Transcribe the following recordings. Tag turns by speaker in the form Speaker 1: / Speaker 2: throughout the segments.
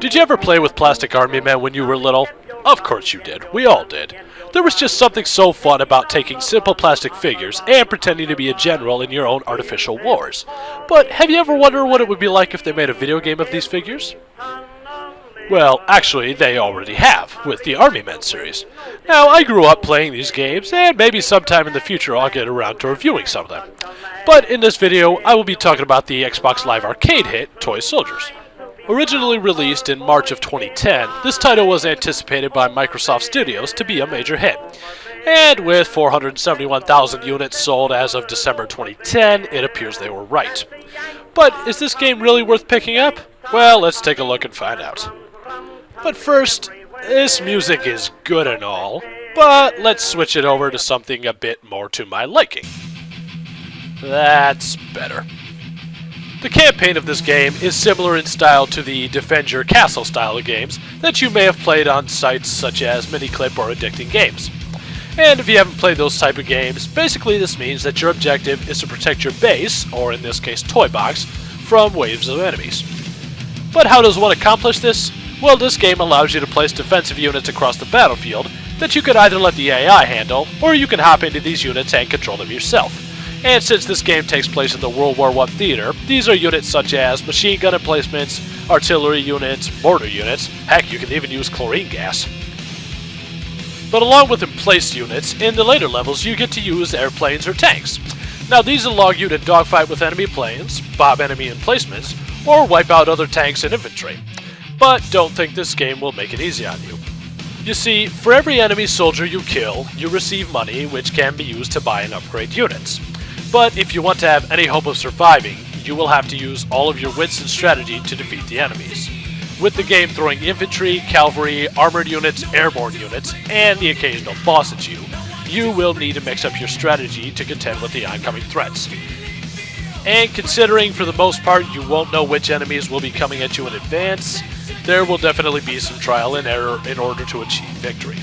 Speaker 1: Did you ever play with plastic army men when you were little? Of course you did. We all did. There was just something so fun about taking simple plastic figures and pretending to be a general in your own artificial wars. But have you ever wondered what it would be like if they made a video game of these figures? Well, actually, they already have, with the Army Men series. Now, I grew up playing these games, and maybe sometime in the future I'll get around to reviewing some of them. But in this video, I will be talking about the Xbox Live Arcade hit, Toy Soldiers. Originally released in March of 2010, this title was anticipated by Microsoft Studios to be a major hit. And with 471,000 units sold as of December 2010, it appears they were right. But is this game really worth picking up? Well, let's take a look and find out. But first, this music is good and all, but let's switch it over to something a bit more to my liking. That's better. The campaign of this game is similar in style to the Defend Your Castle style of games that you may have played on sites such as Miniclip or Addicting Games. And if you haven't played those type of games, basically this means that your objective is to protect your base, or in this case toy box, from waves of enemies. But how does one accomplish this? Well, this game allows you to place defensive units across the battlefield that you could either let the AI handle, or you can hop into these units and control them yourself. And since this game takes place in the World War I theater, these are units such as machine gun emplacements, artillery units, mortar units, heck, you can even use chlorine gas. But along with emplaced units, in the later levels you get to use airplanes or tanks. Now these allow you to dogfight with enemy planes, bomb enemy emplacements, or wipe out other tanks and infantry. But don't think this game will make it easy on you. You see, for every enemy soldier you kill, you receive money which can be used to buy and upgrade units. But if you want to have any hope of surviving, you will have to use all of your wits and strategy to defeat the enemies. With the game throwing infantry, cavalry, armored units, airborne units, and the occasional boss at you, you will need to mix up your strategy to contend with the oncoming threats. And considering for the most part you won't know which enemies will be coming at you in advance, there will definitely be some trial and error in order to achieve victory.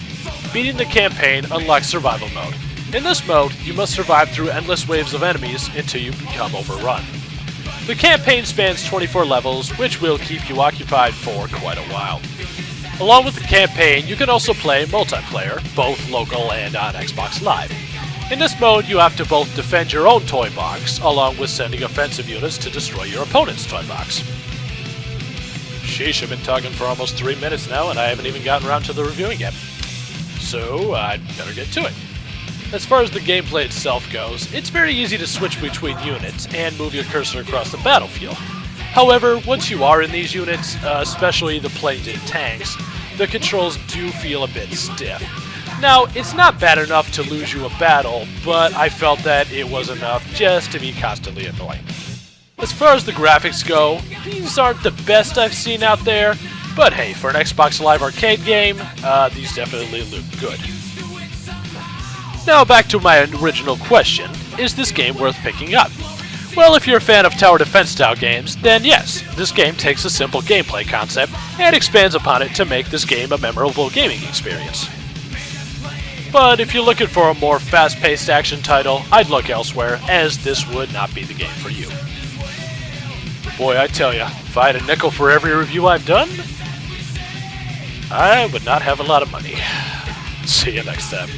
Speaker 1: Beating the campaign unlocks survival mode. In this mode, you must survive through endless waves of enemies until you become overrun. The campaign spans 24 levels, which will keep you occupied for quite a while. Along with the campaign, you can also play multiplayer, both local and on Xbox Live. In this mode, you have to both defend your own toy box, along with sending offensive units to destroy your opponent's toy box. Sheesh, I've been talking for almost 3 minutes now, and I haven't even gotten around to the reviewing yet. So, I'd better get to it. As far as the gameplay itself goes, it's very easy to switch between units and move your cursor across the battlefield. However, once you are in these units, especially the planes and tanks, the controls do feel a bit stiff. Now, it's not bad enough to lose you a battle, but I felt that it was enough just to be constantly annoying. As far as the graphics go, these aren't the best I've seen out there, but hey, for an Xbox Live Arcade game, these definitely look good. Now back to my original question, is this game worth picking up? Well, if you're a fan of tower defense style games, then yes, this game takes a simple gameplay concept and expands upon it to make this game a memorable gaming experience. But if you're looking for a more fast-paced action title, I'd look elsewhere, as this would not be the game for you. Boy, I tell ya, if I had a nickel for every review I've done, I would not have a lot of money. See you next time.